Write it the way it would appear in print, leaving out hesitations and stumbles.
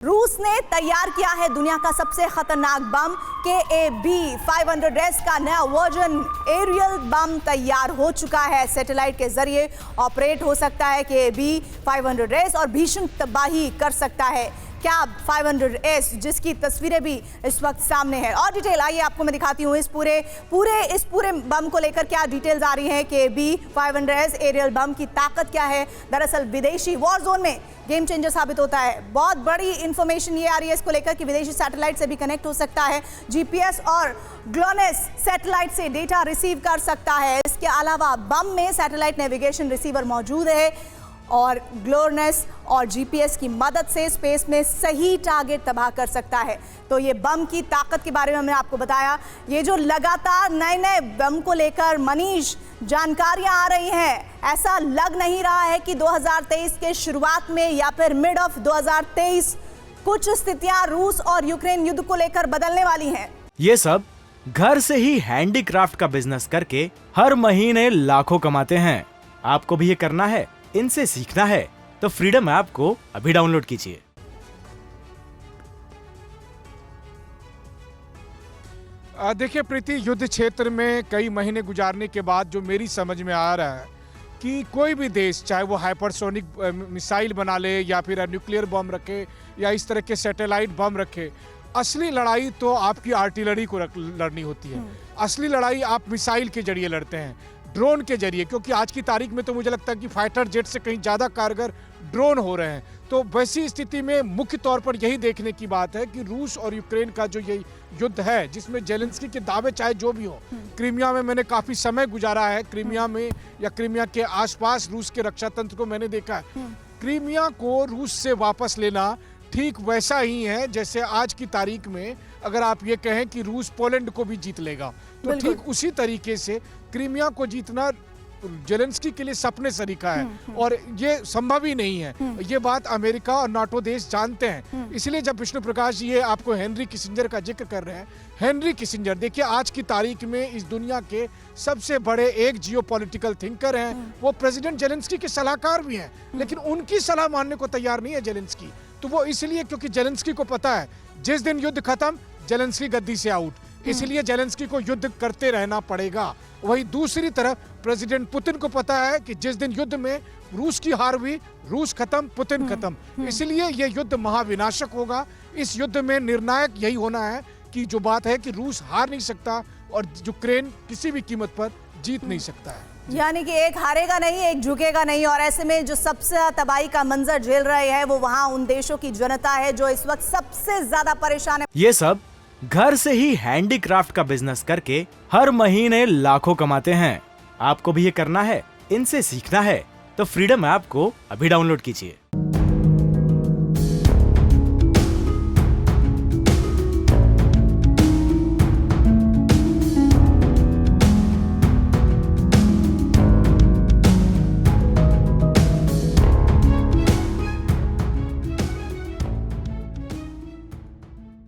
रूस ने तैयार किया है दुनिया का सबसे खतरनाक बम KA-B500S का नया वर्जन एरियल बम तैयार हो चुका है। सैटेलाइट के जरिए ऑपरेट हो सकता है KA-B500S और भीषण तबाही कर सकता है क्या 500S, जिसकी तस्वीरें भी इस वक्त सामने है। और डिटेल आइए आपको मैं दिखाती हूँ इस पूरे बम को लेकर क्या डिटेल्स आ रही हैं कि KA-B500S एरियल बम की ताकत क्या है। दरअसल विदेशी वॉर जोन में गेम चेंजर साबित होता है। बहुत बड़ी इंफॉर्मेशन ये आ रही है इसको लेकर कि विदेशी सैटेलाइट से भी कनेक्ट हो सकता है, GPS और ग्लोनेस सैटेलाइट से डेटा रिसीव कर सकता है। इसके अलावा बम में सैटेलाइट नेविगेशन रिसीवर मौजूद है और ग्लोनेस और GPS की मदद से स्पेस में सही टारगेट तबाह कर सकता है। तो ये बम की ताकत के बारे में हमने आपको बताया। ये जो लगातार नए बम को लेकर मनीष जानकारियां आ रही हैं, ऐसा लग नहीं रहा है कि 2023 के शुरुआत में या फिर मिड ऑफ 2023 कुछ स्थितियां रूस और यूक्रेन युद्ध को लेकर बदलने वाली हैं। ये सब घर से ही हैंडीक्राफ्ट का बिजनेस करके हर महीने लाखों कमाते हैं। आपको भी ये करना है, इनसे सीखना है तो फ्रीडम ऐप को अभी डाउनलोड कीजिए। देखिए प्रीति, युद्ध क्षेत्र में कई महीने गुजारने के बाद जो मेरी समझ में आ रहा है कि कोई भी देश, चाहे वो हाइपरसोनिक मिसाइल बना ले या फिर न्यूक्लियर बम रखे या इस तरह के सैटेलाइट बम रखे, असली लड़ाई तो आपकी आर्टिलरी को लड़नी होती है। असली लड़ाई आप मिसाइल के जरिए लड़ते हैं, ड्रोन के जरिए, क्योंकि आज की तारीख में तो मुझे लगता है कि फाइटर जेट से कहीं ज़्यादा कारगर ड्रोन हो रहे हैं। तो वैसी स्थिति में मुख्य तौर पर यही देखने की बात है कि रूस और यूक्रेन का जो ये युद्ध है, जिसमें जेलेंस्की के दावे चाहे जो भी हो, क्रीमिया में मैंने काफ़ी समय गुजारा है, क्रीमिया में या क्रीमिया के आसपास रूस के रक्षा तंत्र को मैंने देखा है। क्रीमिया को रूस से वापस लेना ठीक वैसा ही है जैसे आज की तारीख में अगर आप ये कहें कि रूस पोलैंड को भी जीत लेगा, तो ठीक उसी तरीके से क्रीमिया को जीतना जेलेंस्की के लिए सपने सरीखा है और ये संभव ही नहीं है। ये बात अमेरिका और नाटो देश जानते हैं। इसलिए जब विष्णु प्रकाश जी ये आपको हेनरी किसिंजर का जिक्र कर रहे हैं, हेनरी किसिंजर देखिए आज की तारीख में इस दुनिया के सबसे बड़े एक जियोपॉलिटिकल थिंकर हैं। वो प्रेसिडेंट जेलेंस्की के सलाहकार भी हैं, लेकिन उनकी सलाह मानने को तैयार नहीं है जेलेंस्की। तो वो इसलिए क्योंकि जेलेंस्की को पता है जिस दिन युद्ध खत्म जेलेंस्की गद्दी से आउट, इसलिए जेलेंस्की को युद्ध करते रहना पड़ेगा। वही दूसरी तरफ प्रेसिडेंट पुतिन को पता है कि जिस दिन युद्ध में रूस की हार हुई, रूस खत्म, पुतिन खत्म, इसलिए यह युद्ध महाविनाशक होगा। इस युद्ध में निर्णायक यही होना है कि जो बात है कि रूस हार नहीं सकता और यूक्रेन किसी भी कीमत पर जीत नहीं सकता है। यानी कि एक हारेगा नहीं, एक झुकेगा नहीं। और ऐसे में जो सबसे तबाही का मंजर झेल रहे हैं वो वहां उन देशों की जनता है जो इस वक्त सबसे ज्यादा परेशान है। ये सब घर से ही हैंडीक्राफ्ट का बिजनेस करके हर महीने लाखों कमाते हैं। आपको भी ये करना है, इनसे सीखना है तो फ्रीडम ऐप को अभी डाउनलोड कीजिए।